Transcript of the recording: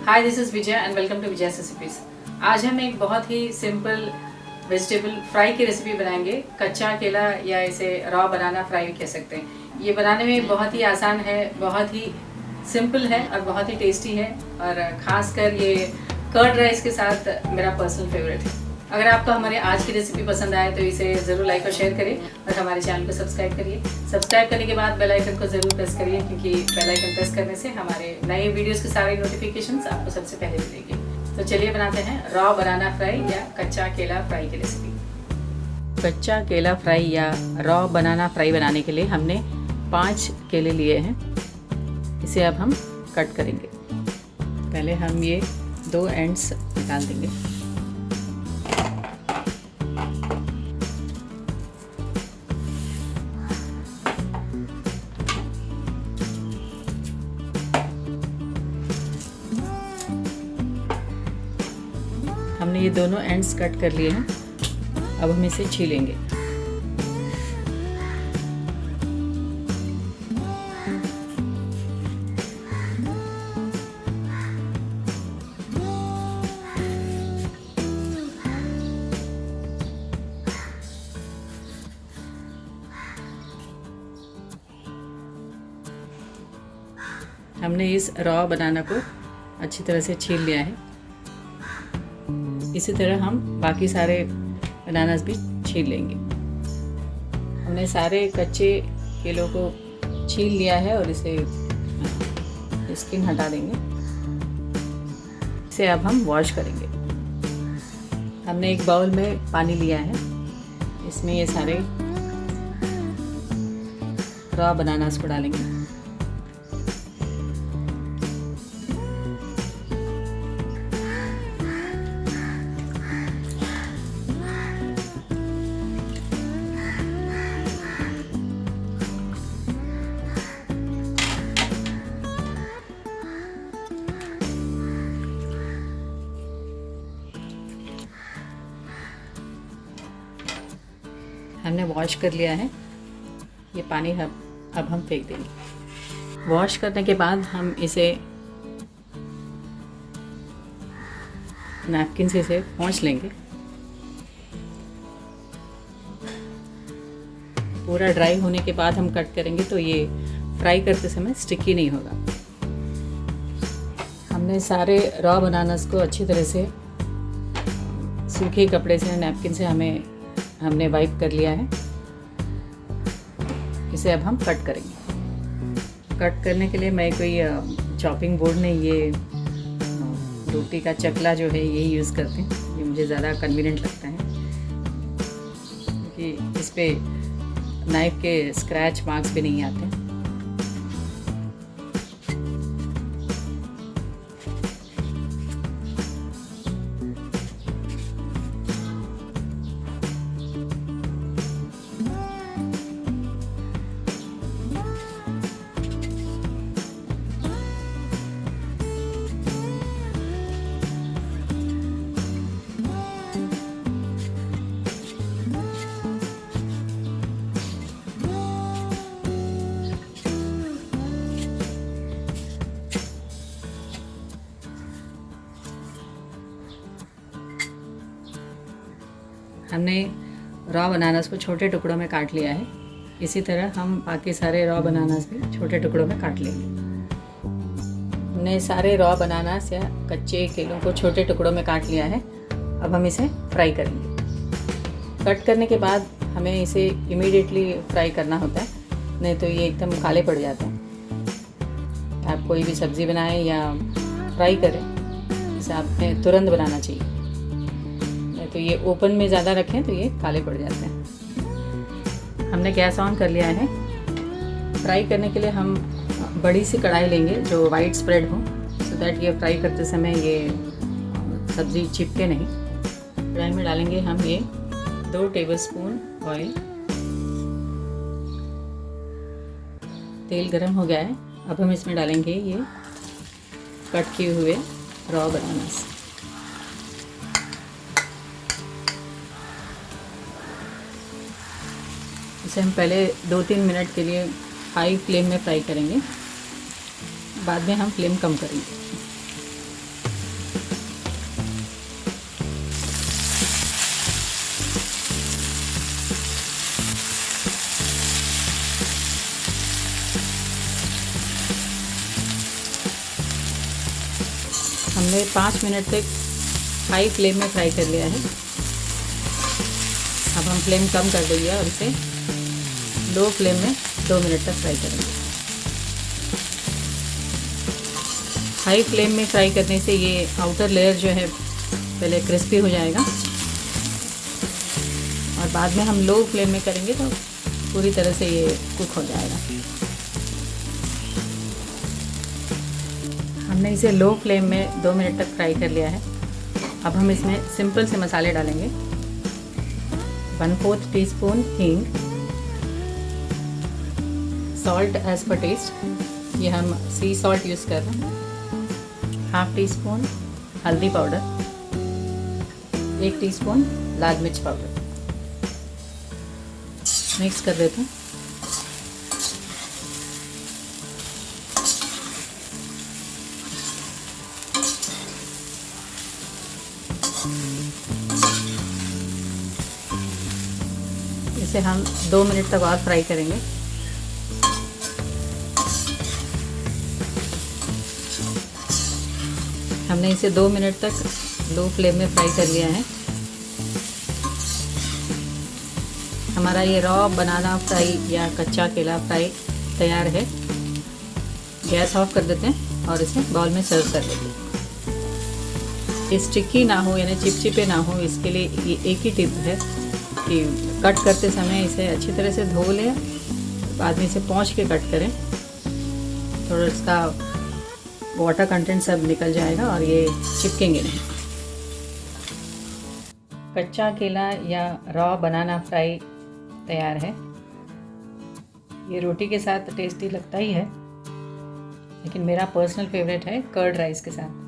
Hi, this is Vijay and welcome to Vijay's recipes. आज हम एक बहुत ही सिंपल वेजिटेबल फ्राई की रेसिपी बनाएंगे। कच्चा केला या इसे रॉ बनाना फ्राई कह सकते हैं। ये बनाने में बहुत ही आसान है, बहुत ही सिंपल है और बहुत ही टेस्टी है। और ख़ासकर ये कर्ड राइस के साथ मेरा पर्सनल फेवरेट है। अगर आपको हमारे आज की रेसिपी पसंद आए तो इसे ज़रूर लाइक और शेयर करें और हमारे चैनल को सब्सक्राइब करिए। सब्सक्राइब करने के बाद बेल आइकन को ज़रूर प्रेस करिए, क्योंकि बेल आइकन प्रेस करने से हमारे नए वीडियोस के सारे नोटिफिकेशंस आपको सबसे पहले मिलेंगे। तो चलिए बनाते हैं रॉ बनाना फ्राई या कच्चा केला फ्राई की रेसिपी। कच्चा केला फ्राई या रॉ बनाना फ्राई बनाने के लिए हमने 5 केले लिए हैं। इसे अब हम कट करेंगे। पहले हम ये 2 एंड्स निकाल देंगे। हमने ये दोनों एंड्स कट कर लिए हैं। अब हम इसे छीलेंगे। हमने इस रॉ बनाना को अच्छी तरह से छील लिया है। इसी तरह हम बाकी सारे बनानास भी छील लेंगे। हमने सारे कच्चे केलों को छील लिया है और इसे स्किन हटा देंगे। इसे अब हम वॉश करेंगे। हमने एक बाउल में पानी लिया है। इसमें ये सारे रॉ बनानास को डालेंगे। हमने वॉश कर लिया है। ये पानी अब हम फेंक देंगे। वॉश करने के बाद हम इसे नैपकिन से इसे पोंछ लेंगे। पूरा ड्राई होने के बाद हम कट करेंगे तो ये फ्राई करते समय स्टिकी नहीं होगा। हमने सारे रॉ बनानास को अच्छी तरह से सूखे कपड़े से, नैपकिन से हमने वाइप कर लिया है। इसे अब हम कट करेंगे। कट करने के लिए मैं कोई चॉपिंग बोर्ड नहीं, ये रोटी का चकला जो है यही यूज़ करते हैं। ये मुझे ज़्यादा कन्वीनियंट लगता है, क्योंकि इस पे नाइफ के स्क्रैच मार्क्स भी नहीं आते। हमने रॉ बनानास को छोटे टुकड़ों में काट लिया है। इसी तरह हम बाकी सारे रॉ बनानास भी छोटे टुकड़ों में काट लेंगे। हमने सारे रॉ बनानास या कच्चे केलों को छोटे टुकड़ों में काट लिया है। अब हम इसे फ्राई करेंगे। कट करने के बाद हमें इसे इमीडिएटली फ्राई करना होता है, नहीं तो ये एकदम काले पड़ जाते हैं। आप कोई भी सब्ज़ी बनाएं या फ्राई करें, इसे आपने तुरंत बनाना चाहिए, तो ये ओपन में ज़्यादा रखें तो ये काले पड़ जाते हैं। हमने गैस ऑन कर लिया है। फ्राई करने के लिए हम बड़ी सी कढ़ाई लेंगे जो वाइड स्प्रेड हो, सो दैट ये फ्राई करते समय ये सब्ज़ी चिपके नहीं। कढ़ाई में डालेंगे हम ये 2 टेबलस्पून ऑयल। तेल गरम हो गया है। अब हम इसमें डालेंगे ये कट किए हुए रॉ बनानास। इसे हम पहले 2-3 मिनट के लिए हाई फ्लेम में फ्राई करेंगे, बाद में हम फ्लेम कम करेंगे। हमने 5 मिनट तक हाई फ्लेम में फ्राई कर लिया है। अब हम फ्लेम कम कर देंगे और इसे लो फ्लेम में 2 मिनट तक फ्राई करेंगे। हाई फ्लेम में फ्राई करने से ये आउटर लेयर जो है पहले क्रिस्पी हो जाएगा और बाद में हम लो फ्लेम में करेंगे तो पूरी तरह से ये कुक हो जाएगा। हमने इसे लो फ्लेम में 2 मिनट तक फ्राई कर लिया है। अब हम इसमें सिंपल से मसाले डालेंगे। 1/4 टीस्पून हींग, सॉल्ट एज पर टेस्ट, ये हम सी सॉल्ट यूज़ कर रहे हैं। 1/2 टीस्पून हल्दी पाउडर, 1 टीस्पून लाल मिर्च पाउडर। मिक्स कर देते हैं। इसे हम 2 मिनट तक और फ्राई करेंगे। हमने इसे 2 मिनट तक लो फ्लेम में फ्राई कर लिया है। हमारा ये रॉ बनाना फ्राई या कच्चा केला फ्राई तैयार है। गैस ऑफ कर देते हैं और इसे बाउल में सर्व कर देते हैं। ये स्टिकी ना हो यानी चिपचिपे ना हो, इसके लिए ये एक ही टिप है कि कट करते समय इसे अच्छी तरह से धो लें, बाद में इसे पोंछ के कट करें। थोड़ा इसका वाटर कंटेंट सब निकल जाएगा और ये चिपकेंगे नहीं। कच्चा केला या रॉ बनाना फ्राई तैयार है। ये रोटी के साथ टेस्टी लगता ही है, लेकिन मेरा पर्सनल फेवरेट है कर्ड राइस के साथ।